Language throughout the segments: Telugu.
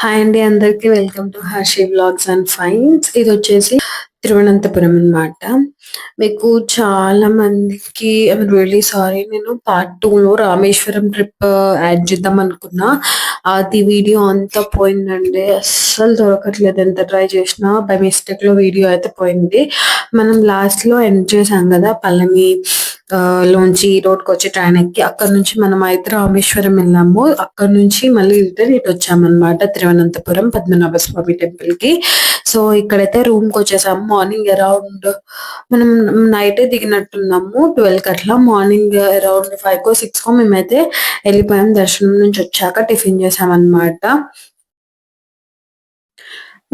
హాయ్ అండి అందరికి welcome to Harshi vlogs and fines. ఇది వచ్చేసి తిరువనంతపురం అన్నమాట. మీకు చాలా మందికి ఐఎమ్ రియలీ సారీ, నేను పార్ట్ 2 లో రామేశ్వరం ట్రిప్ యాడ్ చేద్దాం అనుకున్నా. అది వీడియో అంతా పోయిందండి, అస్సలు దొరకట్లేదు. ఎంత ట్రై చేసినా బై మిస్టేక్ లో వీడియో అయితే పోయింది. మనం లాస్ట్ లో ఎండ్ చేసాం కదా పళని లోంచి రోడ్కి వచ్చి ట్రైన్ ఎక్కి అక్కడ నుంచి మనం అయితే రామేశ్వరం వెళ్ళాము. అక్కడ నుంచి మళ్ళీ రిటర్న్ ఇటు వచ్చామన్నమాట తిరువనంతపురం పద్మనాభ స్వామి టెంపుల్ కి. సో ఇక్కడైతే రూమ్ కి వచ్చేసాము. మార్నింగ్ అరౌండ్ మనం నైట్ దిగినట్టున్నాము 12 కి అట్లా. మార్నింగ్ అరౌండ్ 5 కో 6 కో మేమైతే వెళ్ళిపోయాం. దర్శనం నుంచి వచ్చాక టిఫిన్ చేసాం అన్నమాట.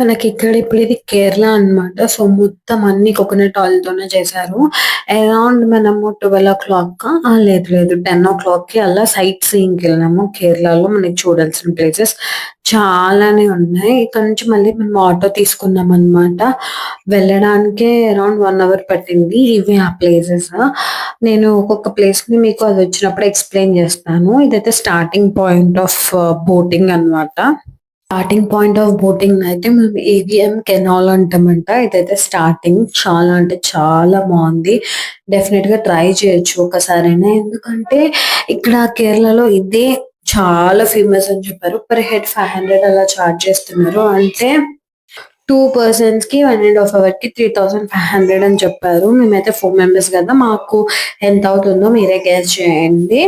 మనకి ఇక్కడ ఇప్పుడు ఇది కేరళ అన్నమాట. సో మొత్తం అన్ని కోకోనట్ ఆయిల్ తోనే చేశారు. అరౌండ్ మనము 12 o'clock లేదు లేదు 10 o'clock కి అలా సైట్ సీయింగ్ వెళ్ళాము. కేరళలో మనకి చూడాల్సిన ప్లేసెస్ చాలానే ఉన్నాయి. ఇక్కడ నుంచి మళ్ళీ మనం ఆటో తీసుకున్నాం అన్నమాట. వెళ్ళడానికే అరౌండ్ 1 hour పట్టింది. ఇవి ఆ ప్లేసెస్. నేను ఒక్కొక్క ప్లేస్ ని మీకు అది వచ్చినప్పుడు ఎక్స్ప్లెయిన్ చేస్తాను. ఇదైతే స్టార్టింగ్ పాయింట్ ఆఫ్ బోటింగ్ అన్నమాట. స్టార్టింగ్ పాయింట్ ఆఫ్ బోటింగ్ అయితే మేము ఏవిఎం కెనాల్ అంటామంట. ఇదైతే స్టార్టింగ్ చాలా అంటే చాలా బాగుంది. డెఫినెట్ గా ట్రై చేయొచ్చు ఒకసారైనా. ఎందుకంటే ఇక్కడ కేరళలో ఇదే చాలా ఫేమస్ అని చెప్పారు. పర్ హెడ్ 500 అలా చార్జ్ చేస్తున్నారు. అంటే 2 persons కి 1.5 hour కి 3,500 అని చెప్పారు. మేమైతే 4 members కదా, మాకు ఎంత అవుతుందో మీరే గెస్ చేయండి.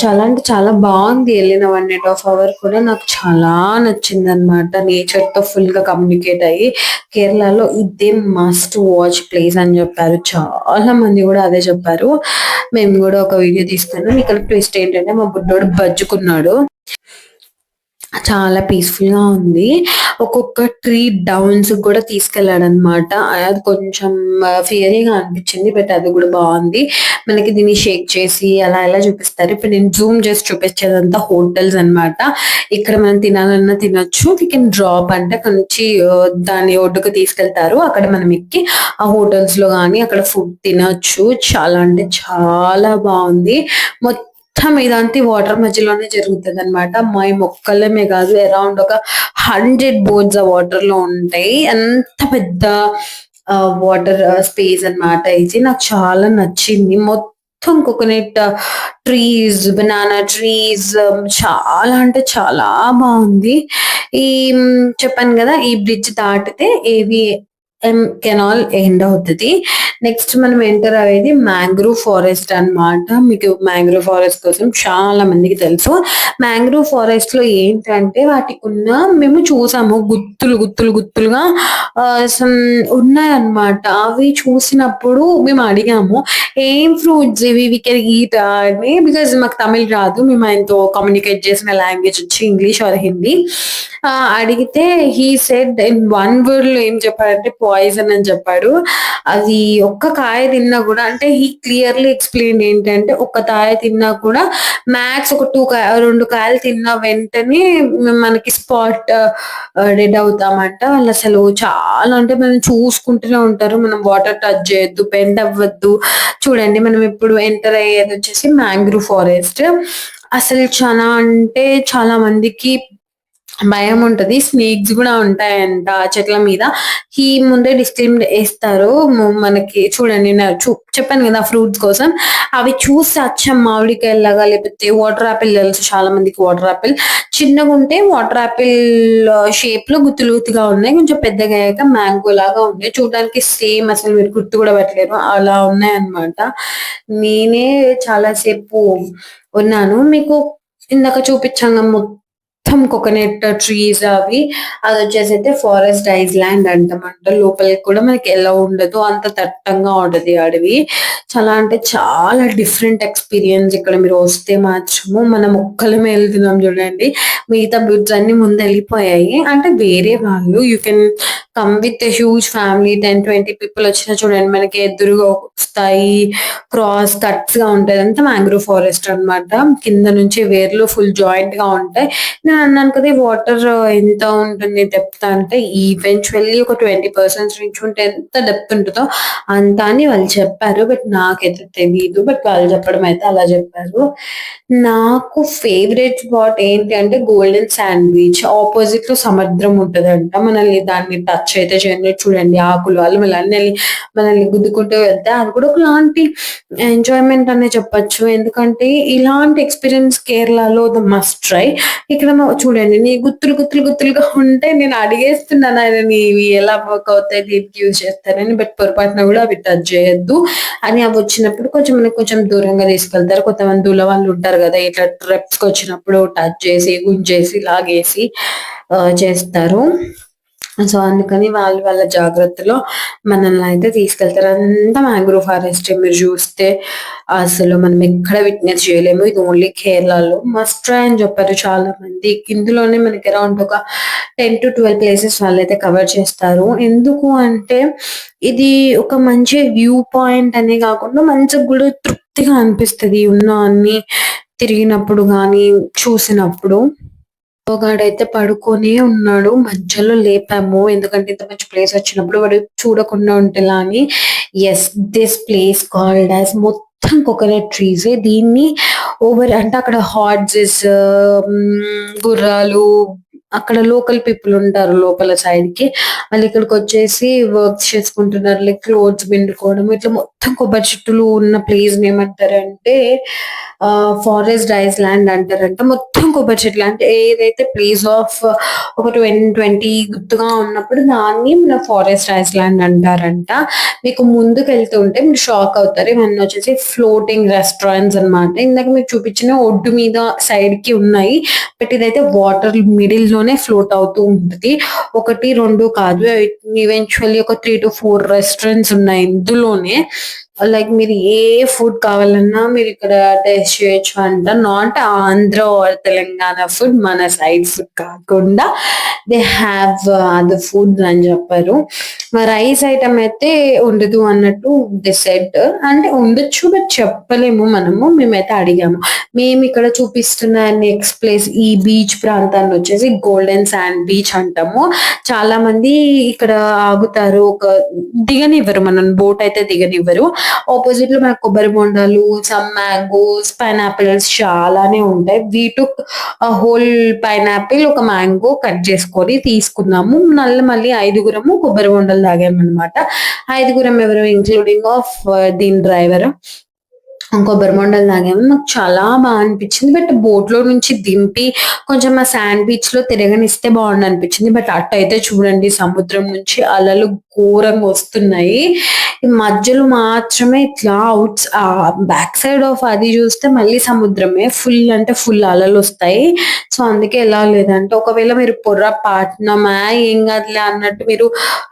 చాలా అంటే చాలా బాగుంది. వెళ్ళిన 1.5 hour కూడా నాకు చాలా నచ్చింది అనమాట. నేచర్ తో ఫుల్ గా కమ్యూనికేట్ అయ్యి కేరళలో ఇదే మస్ట్ వాచ్ ప్లేస్ అని చెప్పారు. చాలా మంది కూడా అదే చెప్పారు. మేము కూడా ఒక వీడియో తీసుకున్నాం. ఇక్కడ ట్విస్ట్ ఏంటంటే మా బుడ్డోడు బజ్జుకున్నాడు. చాలా పీస్ఫుల్ గా ఉంది. ఒక్కొక్క ట్రీ డౌన్స్ కూడా తీసుకెళ్లాడు అనమాట. అది కొంచెం ఫియరీగా అనిపించింది, బట్ అది కూడా బాగుంది. మనకి దీన్ని షేక్ చేసి అలా ఎలా చూపిస్తారు. ఇప్పుడు నేను జూమ్ చేసి చూపించేదంతా హోటల్స్ అన్నమాట. ఇక్కడ మనం తినాలన్నా తినొచ్చు. వీ కెన్ డ్రాప్ అంటే అక్కడ నుంచి దాని ఒడ్డుకు తీసుకెళ్తారు. అక్కడ మనం ఎక్కి ఆ హోటల్స్ లో గానీ అక్కడ ఫుడ్ తినొచ్చు. చాలా అంటే చాలా బాగుంది. మొత్తం ఇదంతా వాటర్ మధ్యలోనే జరుగుతుంది అనమాట. మా మొక్కలమే కాదు, అరౌండ్ ఒక 100 బోట్స్ ఆ వాటర్ లో ఉంటాయి. అంత పెద్ద వాటర్ స్పేస్ అన్నమాట. ఇది నాకు చాలా నచ్చింది. మొత్తం కోకోనట్ ట్రీస్, బనానా ట్రీస్, చాలా అంటే చాలా బాగుంది. ఈ చెప్పాను కదా, ఈ బ్రిడ్జ్ దాటితే ఏవి కెనాల్ ఎండ్ అవుతుంది. నెక్స్ట్ మనం ఎంటర్ అయ్యేది మ్యాంగ్రూవ్ ఫారెస్ట్ అన్నమాట. మీకు మ్యాంగ్రూవ్ ఫారెస్ట్ కోసం చాలా మందికి తెలుసు. మ్యాంగ్రూవ్ ఫారెస్ట్ లో ఏంటంటే వాటికి ఉన్న మేము చూసాము గుత్తులు గుత్తులు గుత్తులుగా ఉన్నాయన్నమాట. అవి చూసినప్పుడు మేము అడిగాము ఏం ఫ్రూట్స్ ఇవి, వి కెన్ ఈట్ అని. బికాజ్ మాకు తమిళ్ రాదు, మేము ఆయనతో కమ్యూనికేట్ చేసిన లాంగ్వేజ్ వచ్చి ఇంగ్లీష్ ఆర్ హిందీ. అడిగితే హీ సెడ్ ఇన్ 1 word లో ఏం చెప్పాడంటే పాయిజన్ అని చెప్పాడు. అది ఒక్క కాయ తిన్నా కూడా, అంటే హీ క్లియర్లీ ఎక్స్ప్లెయిన్ ఏంటంటే ఒక్క కాయ తిన్నా కూడా మ్యాక్స్ ఒక 2 కాయలు తిన్న వెంటనే మనకి స్పాట్ డెడ్ అవుతామంట. వాళ్ళు అసలు చాలా అంటే మనం చూసుకుంటూనే ఉంటారు. మనం వాటర్ టచ్ చేయొద్దు, బెండ్ అవ్వద్దు. చూడండి మనం ఇప్పుడు ఎంటర్ అయ్యేది వచ్చేసి మ్యాంగ్రూవ్ ఫారెస్ట్. అసలు చాలా అంటే చాలా మందికి భయం ఉంటది. స్నేక్స్ కూడా ఉంటాయంట ఆ చెట్ల మీద. ఈ ముందే డిస్క్లైమర్ వేస్తారు. మనకి చూడండి, చెప్పాను కదా ఫ్రూట్స్ కోసం. అవి చూసి అచ్చం మామిడికాయలాగా, లేకపోతే వాటర్ ఆపిల్ తెలుసు చాలా మందికి. వాటర్ ఆపిల్ చిన్నగా ఉంటే వాటర్ ఆపిల్ షేప్ లో గుత్తులు గుత్తుగా ఉన్నాయి. కొంచెం పెద్దగా అయ్యాక మ్యాంగో లాగా ఉన్నాయి. చూడడానికి సేమ్, అసలు మీరు గుర్తు కూడా పెట్టలేరు అలా ఉన్నాయి అన్నమాట. నేనే చాలా సేపు ఉన్నాను. మీకు ఇందాక చూపించాను మొత్తం కోకోనట్ ట్రీస్ అవి. అది వచ్చేసి అయితే ఫారెస్ట్ ఐలాండ్ అంటామంట. లోపలికి కూడా మనకి ఎలా ఉండదు, అంత దట్టంగా ఉంటది అడవి. చాలా అంటే చాలా డిఫరెంట్ ఎక్స్పీరియన్స్. ఇక్కడ మీరు వస్తే మాత్రము మనం ఒక్కలమే వెళ్తున్నాం చూడండి. మిగతా బ్రిడ్జ్ అన్ని ముందు వెళ్ళిపోయాయి. అంటే వేరే వాళ్ళు you can come with huge family, 10-20 people వచ్చినా చూడండి మనకి ఎదురుగా వస్తాయి. క్రాస్ కట్స్ గా ఉంటాయి. అంతా మ్యాంగ్రూవ్ ఫారెస్ట్ అన్నమాట. కింద నుంచి వేర్లు ఫుల్ జాయింట్ గా ఉంటాయి. నేను అన్నాను కదా! వాటర్ ఎంత ఉంటుంది డెప్త్ అంటే ఈవెంచువల్లీ ఒక 20% రీచ్ ఉంటే ఎంత డెప్త్ ఉంటదో అంత అని వాళ్ళు చెప్పారు. బట్ నాకైతే తెలీదు. బట్ వాళ్ళు చెప్పడం అయితే అలా చెప్పారు. నాకు ఫేవరెట్ స్పాట్ ఏంటి అంటే గోల్డెన్ శాండ్ బీచ్. ఆపోజిట్‌లో సముద్రం ఉంటదంట. మనల్ని దాన్ని టచ్ అయితే చేయనిది చూడండి. ఆకులు అలమలన్నీ మనల్ని గుద్దుకుంటూ వెళ్తే అది కూడా ఒకలాంటి ఎంజాయ్‌మెంట్ అనే చెప్పొచ్చు. ఎందుకంటే ఇలాంటి ఎక్స్‌పీరియన్స్ కేరళలో ద మస్ట్ ట్రై. ఇక్కడ చూడండి నీ గుత్తులుగా ఉంటే నేను అడిగేస్తున్నాను ఆయనని ఇవి ఎలా వర్క్ అవుతాయి? దేనికి యూజ్ చేస్తారని. బట్ పొరపాటున కూడా అవి టచ్ చేయొద్దు అని అవి వచ్చినప్పుడు కొంచెం మనకు కొంచెం దూరంగా తీసుకెళ్తారు. కొంతమంది దూల వాళ్ళు ఉంటారు కదా! ఇట్లా ట్రిప్స్‌కి వచ్చినప్పుడు టచ్ చేసి, గుంజేసి, లాగేసి చేస్తారు. సో, అందుకని వాళ్ళు వాళ్ళ జాగ్రత్తలో మనల్ని అయితే తీసుకెళ్తారు. అంతా మాంగ్రోవ్ ఫారెస్టే మీరు చూస్తే అసలు మనం ఎక్కడ విట్‌నెస్ చేయలేము. ఇది ఓన్లీ కేరళలో. మస్ట్ ట్రై అని చెప్పారు చాలా మంది. ఇందులోనే మనకి అరౌండ్ ఒక 10-12 ప్లేసెస్ వాళ్ళైతే కవర్ చేస్తారు. ఎందుకు అంటే ఇది ఒక మంచి వ్యూ పాయింట్ అనే కాకుండా మంచిగా కూడా తృప్తిగా అనిపిస్తది. ఉన్న అన్ని తిరిగినప్పుడు గానీ, చూసినప్పుడు. వాడైతే పడుకొనే ఉన్నాడు. మధ్యలో లేపాము. ఎందుకంటే ఇంత మంచి ప్లేస్ వచ్చినప్పుడు వాడు చూడకుండా ఉంటేలా అని. Yes, this place called as మొత్తం కోకోనట్ ట్రీసే. దీన్ని అంటే అక్కడ హార్సెస్, గుర్రాలు అక్కడ లోకల్ పీపుల్ ఉంటారు లోపల సైడ్‌కి. వాళ్ళు ఇక్కడికొచ్చేసి వర్క్స్ చేసుకుంటున్నారు. లైక్ క్లోత్స్ పిండుకోవడం ఇట్లా మొత్తం కొబ్బరి చెట్టులు ఉన్న ప్లేస్‌ని ఏమంటారంటే ఫారెస్ట్ ఐలాండ్ అంటారంట. మొత్తం కొబ్బరి చెట్లు అంటే ఏదైతే ప్లేస్ ఆఫ్ ఒక 20 గుర్తుగా ఉన్నప్పుడు దాన్ని మన ఫారెస్ట్ ఐలాండ్ అంటారంట. మీకు ముందుకెళ్తుంటే మీరు షాక్ అవుతారు. ఇవన్నీ వచ్చేసి ఫ్లోటింగ్ రెస్టారెంట్స్ అన్నమాట. ఇందాక మీకు చూపించిన ఒడ్డు మీద సైడ్‌కి ఉన్నాయి. బట్ ఇదైతే వాటర్ మిడిల్ లోనే ఫ్లోట్ అవుతూ ఉంటది. 1, 2 కాదు. ఈవెన్చువల్లీ ఒక 3-4 రెస్టారెంట్స్ ఉన్నాయి ఇందులోనే. లైక్ మీరు ఏ ఫుడ్ కావాలన్నా మీరు ఇక్కడ టేస్ట్ చేయొచ్చు అంట. Not Andhra or Telangana food, మన సైడ్ ఫుడ్ కాకుండా దే హ్యావ్ అదర్ ఫుడ్ అని చెప్పారు. రైస్ ఐటమ్ అయితే ఉండదు అన్నట్టు దే సెడ్. అంటే ఉండొచ్చు బట్ చెప్పలేము మనము. మేమైతే అడిగాము. మేము ఇక్కడ చూపిస్తున్న నెక్స్ట్ ప్లేస్ ఈ బీచ్ ప్రాంతాన్ని వచ్చేసి గోల్డెన్ శాండ్ బీచ్ అంటాము. చాలా మంది ఇక్కడ ఆగుతారు. దిగనివ్వరు, మనం బోట్ అయితే దిగనివ్వరు. ఆపోజిట్ లో మనకు కొబ్బరి బొండాలు, సమ్ మ్యాంగోస్, పైనాపిల్స్ చాలానే ఉంటాయి. వీ టుక్ హోల్ పైనాపిల్, ఒక మ్యాంగో కట్ చేసుకొని తీసుకున్నాము. మళ్ళీ 5గురము కొబ్బరి బొండాలు తాగామన్నమాట. 5గురం ఎవరు ఇంక్లూడింగ్ ఆఫ్ దీని డ్రైవర్. కొబ్బరి బొండాలు తాగాము. నాకు చాలా బాగా అనిపించింది. బట్ బోట్ లో నుంచి దింపి కొంచెం ఆ శాండ్ బీచ్ లో తిరగనిస్తే బాగుండు అనిపించింది. బట్ అటు అయితే చూడండి సముద్రం నుంచి అలలు ఘోరంగా వస్తున్నాయి. ఈ మధ్యలో మాత్రమే ఇట్లా బ్యాక్ సైడ్ ఆఫ్ అది చూస్తే మళ్ళీ సముద్రమే. ఫుల్ అంటే ఫుల్ అలలు వస్తాయి. సో అందుకే ఎలా లేదంటే ఒకవేళ మీరు పొర్రపాటునమా ఏం కాదులే అన్నట్టు మీరు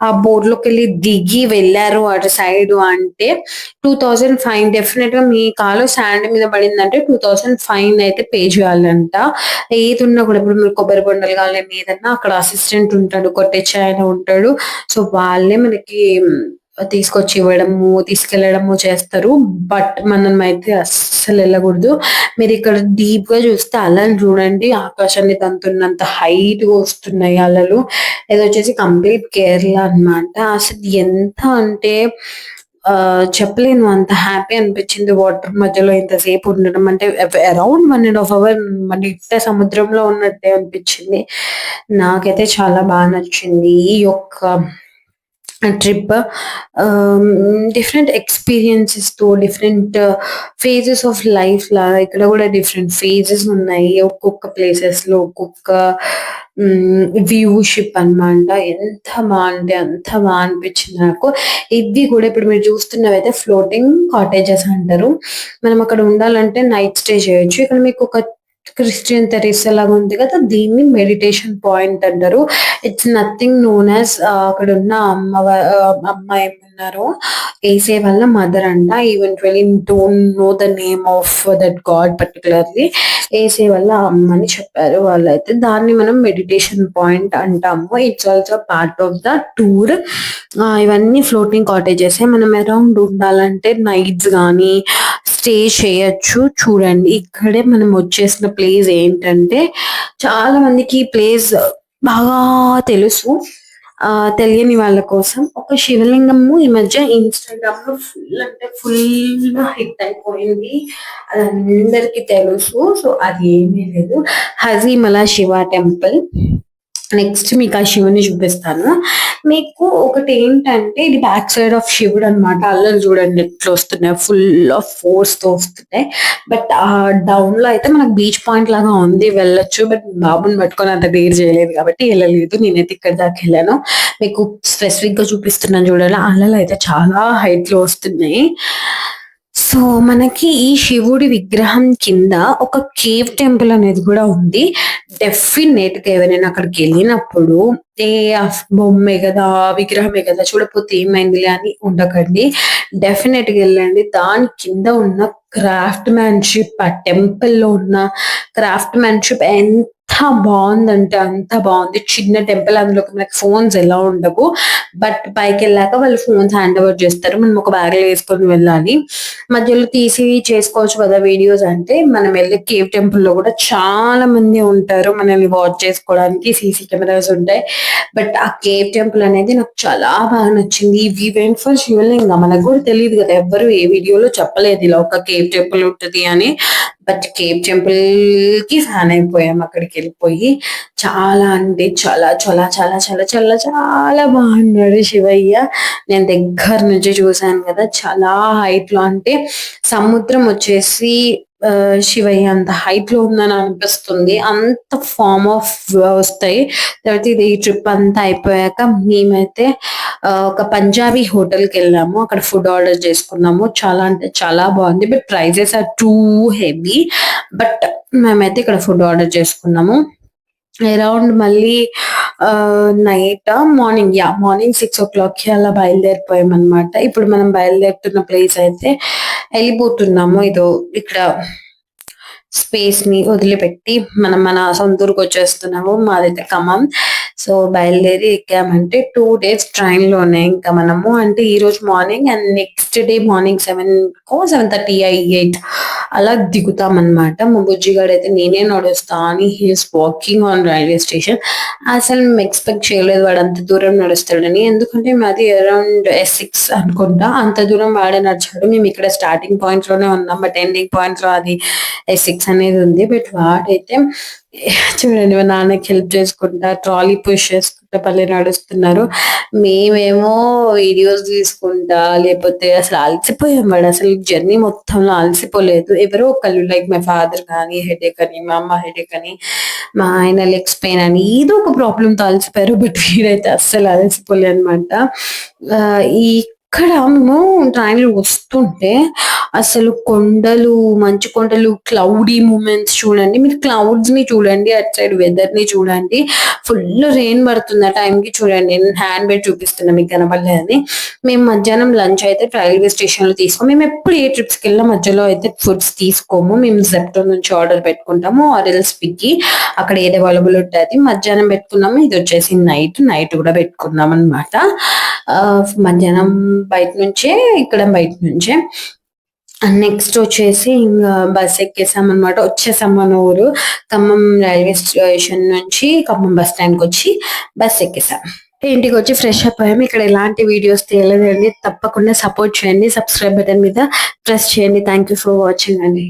ఆ బోట్ లోకి వెళ్ళి దిగి వెళ్ళారు అటు సైడ్ అంటే 2000 ఫైన్. డెఫినెట్ గా మీ కాలు శాండ్ మీద పడిందంటే 2000 ఫైన్ అయితే పే చేయాలంట. ఏది ఉన్నా కూడా ఇప్పుడు మీరు కొబ్బరి బొండలు కావాలని ఏదన్నా అక్కడ అసిస్టెంట్ ఉంటాడు, కొట్టేచ్చే ఆయన ఉంటాడు. సో వాళ్ళే మనకి తీసుకొచ్చి ఇవ్వడము, తీసుకెళ్లడము చేస్తారు. బట్ మనం అయితే అస్సలు వెళ్ళకూడదు. మీరు ఇక్కడ డీప్ గా చూస్తే అలలు చూడండి ఆకాశాన్ని తంతున్నంత హైట్ గా వస్తున్నాయి అలలు. ఇది వచ్చేసి కంప్లీట్ కేరళ అన్నమాట. అసలు ఎంత అంటే చెప్పలేను, అంత హ్యాపీ అనిపించింది వాటర్ మధ్యలో ఇంతసేపు ఉండడం. అంటే అరౌండ్ 1.5 అవర్ మన ఇట్ట సముద్రంలో ఉన్నట్టే అనిపించింది. నాకైతే చాలా బాగా నచ్చింది ఈ యొక్క ట్రిప్. డిఫరెంట్ ఎక్స్పీరియన్సెస్ తో డిఫరెంట్ ఫేజెస్ ఆఫ్ లైఫ్ లాగా ఇక్కడ కూడా డిఫరెంట్ ఫేజెస్ ఉన్నాయి. ఒక్కొక్క ప్లేసెస్ లో ఒక్కొక్క వ్యూ షిప్ అన్నమాట. ఎంత బాగుంటే అంత బాగా అనిపించింది నాకు. ఇది కూడా ఇప్పుడు మీరు చూస్తున్నవైతే ఫ్లోటింగ్ కాటేజెస్ అంటారు. మనం అక్కడ ఉండాలంటే నైట్ స్టే చేయొచ్చు. ఇక్కడ మీకు ఒక క్రిస్టియన్ తెరీసా లాగా ఉంది కదా, దీన్ని మెడిటేషన్ పాయింట్ అంటారు. ఇట్స్ నథింగ్ నోన్ యాజ్ అక్కడ ఉన్న అమ్మాయి ఏమన్నారు ఏసే వాళ్ళ మదర్ అంట. Eventually don't know the name of that god particularly. ఏసే వాళ్ళ అమ్మ అని చెప్పారు వాళ్ళైతే. దాన్ని మనం మెడిటేషన్ పాయింట్ అంటాము. It's also part of the tour. ఇవన్నీ ఫ్లోటింగ్ కాటేజెస్. మనం అరౌండ్ ఉండాలంటే నైట్స్ కానీ స్టే చేయొచ్చు. చూడండి ఇక్కడే మనం వచ్చేసిన ప్లేస్ ఏంటంటే, చాలా మందికి ఈ ప్లేస్ బాగా తెలుసు. తెలియని వాళ్ళ కోసం ఒక శివలింగము ఈ మధ్య ఇన్‌స్టాగ్రామ్‌లో ఫుల్ అంటే ఫుల్ హిట్ అయిపోయింది. అది అందరికి తెలుసు. సో, అది ఏమీ లేదు. హజీమల శివ టెంపుల్. నెక్స్ట్ మీకు ఆ శివుని చూపిస్తాను. మీకు ఒకటేంటంటే ఇది బ్యాక్ సైడ్ ఆఫ్ శివుడనమాట. అల్లలు చూడండి ఎట్లొస్తున్నాయో ఫుల్ ఆఫ్ ఫోర్స్‌తో వస్తున్నాయి. బట్ డౌన్‌లో అయితే మనకు బీచ్ పాయింట్ లాగా ఉంది. వెళ్ళొచ్చు. బట్ బాబుని పట్టుకొని అంత డేర్ చేయలేదు కాబట్టి ఎళ్ళలేదు. నేనైతే ఇక్కడి దాకా ఎళ్ళాను. మీకు స్పెసిఫిక్‌గా చూపిస్తున్నాను చూడండి. అలలైతే చాలా హైట్‌లో వస్తున్నాయి. సో, మనకి ఈ శివుడి విగ్రహం కింద ఒక కేవ్ టెంపుల్ అనేది కూడా ఉంది. డెఫినెట్‌గా ఎవరైనా అక్కడికెళ్ళినప్పుడు ఏ బొమ్మే గదా! విగ్రహమే గదా! చూడకపోతే ఏమైందిలే అని ఉండకండి. డెఫినెట్‌గా ఎళ్ళండి. దాని కింద ఉన్న క్రాఫ్ట్ మ్యాన్‌షిప్, ఆ టెంపుల్‌లో ఉన్న క్రాఫ్ట్ మ్యాన్‌షిప్ ఎంత బావుందంటే అంత బావుంది. చిన్న టెంపుల్ అందులోకి మనకి ఫోన్స్ ఎలౌ ఉండవు. బట్ పైకెళ్ళాక వాళ్ళు ఫోన్స్ హ్యాండ్ ఓవర్ చేస్తారు. మనం ఒక బ్యాగ్‌లో ఏసుకొని వెళ్ళాలి. మధ్యలో తీసి చేసుకోవచ్చు కదా వీడియోస్ అంటే, మనం వెళ్ళే కేవ్ టెంపుల్‌లో కూడా చాలా మంది ఉంటారు. మనల్ని వాచ్ చేసుకోవడానికి సీసీ కెమెరాస్ ఉంటాయి. బట్ ఆ కేవ్ టెంపుల్ అనేది నాకు చాలా బాగా నచ్చింది. వి వెంట్ ఫర్ శివలింగ. మనకు కూడా తెలీదు కదా! ఎవ్వరు ఏ వీడియోలో చెప్పలేదు ఇలా ఒక కేవ్ టెంపుల్ ఉంటది అని. బట్ కేవ్ టెంపుల్‌కి ఫ్యాన్ అయిపోయాం అక్కడికెళ్ళిపోయి. చాలా అంటే చాలా చాలా చాలా చాలా చాలా చాలా బాగున్నాడు శివయ్య. నేను దగ్గర నుంచి చూసాను కదా! చాలా హైట్‌లో అంటే సముద్రం వచ్చేసి శివయ్య అంత హైట్‌లో ఉందని అనిపిస్తుంది. అంత ఫార్మ్ ఆఫ్ వస్తాయి. తర్వాత ఇది ఈ ట్రిప్ అంతా అయిపోయాక మేమైతే ఒక పంజాబీ హోటల్‌కెళ్ళాము. అక్కడ ఫుడ్ ఆర్డర్ చేసుకున్నాము. చాలా అంటే చాలా బాగుంది. But prices are too heavy. But మేమైతే ఇక్కడ ఫుడ్ ఆర్డర్ చేసుకున్నాము. అరౌండ్ మళ్ళీ మార్నింగ్ 6:00కి అలా బయలుదేరిపోయామనమాట. ఇప్పుడు మనం బయలుదేరుతున్న ప్లేస్ అయితే ఎళ్ళిపోతున్నాము. ఇక్కడ స్పేస్‌ని వదిలిపెట్టి మనం మన సొంత ఊరికొచ్చేస్తున్నాము. మాదైతే ఖమ్మం. సో, బయలుదేరి ఎక్కామంటే 2 డేస్ ట్రైన్‌లోనే ఇంకా మనము. అంటే ఈరోజు morning and next day morning 7:30 8 అలా దిగుతామనమాట. మా బుజ్జిగాడైతే నేనే నడుస్తా అని he is walking on railway station. అసలు మేము ఎక్స్‌పెక్ట్ చేయలేదు వాడంత దూరం నడుస్తాడని. ఎందుకంటే మాది అరౌండ్ ఎస్6 అనుకుంటా. అంత దూరం వాడే నడిచాడు. మేము ఇక్కడ స్టార్టింగ్ పాయింట్‌లోనే ఉన్నాం. బట్ ఎండింగ్ పాయింట్‌లో అది ఎస్6 అనేది ఉంది. బట్ వాడైతే చూడండి మా నాన్నకి హెల్ప్ చేసుకుంటా, ట్రాలీ పుష్ చేసుకుంటా భలే నడుస్తున్నారు. మేమేమో వీడియోస్ తీసుకుంటా, లేపోతే అసలు అలసిపోయాం. వాడసలు జర్నీ మొత్తంలో అలసిపోలేదు. ఎవరో ఒకళ్ళు లైక్ మై ఫాదర్ గానీ హెడేక్ అని, మా అమ్మ హెడేక్ అని, మా ఆయన లెగ్స్ పెయిన్ అని ఏదో ఒక ప్రాబ్లమ్‌తో అలసిపోయారు. బట్ వీడైతే అస్సలు అలసిపోలే అనమాట. ఇక్కడ మేము ట్రైన్‌లో వస్తుంటే అసలు కొండలు, మంచు కొండలు, క్లౌడీ మూమెంట్స్ చూడండి. మీరు క్లౌడ్స్‌ని చూడండి. అటు సైడ్ వెదర్‌ని చూడండి. ఫుల్ రెయిన్ పడుతుంది ఆ టైంకి చూడండి. నేను హ్యాండ్ పెట్టి చూపిస్తున్నా మీకు కనపడలేదని. మేము మధ్యాహ్నం లంచ్ అయితే రైల్వే స్టేషన్‌లో తీసుకోము. మేమెప్పుడు ఏ ట్రిప్స్‌కెళ్ళినా మధ్యలో అయితే ఫుడ్స్ తీసుకోము. మేము జెప్టో నుంచి ఆర్డర్ పెట్టుకుంటాము. ఆర్ ఎల్స్ స్విగ్గీ అక్కడ ఏది అవైలబుల్ ఉంటే అది. మధ్యాహ్నం పెట్టుకున్నాము. ఇదొచ్చేసి నైట్ కూడా పెట్టుకున్నామనమాట. మధ్యాహ్నం బయట నుంచే, ఇక్కడ బయట నుంచే. నెక్స్ట్ వచ్చేసి ఇంగా బస్ ఎక్కేసామనమాట. వచ్చేసాం మన ఊరు. ఖమ్మం రైల్వే స్టేషన్ నుంచి ఖమ్మం బస్ స్టాండ్‌కొచ్చి బస్ ఎక్కేసాం. ఇంటికొచ్చి ఫ్రెష్ అప్ అయ్యాము. ఇక్కడ ఎలాంటి వీడియోస్ తీయలేదండి. తప్పకుండా సపోర్ట్ చేయండి. సబ్స్క్రైబ్ బటన్ మీద ప్రెస్ చేయండి. థాంక్ యూ ఫర్ వాచింగ్ అండి.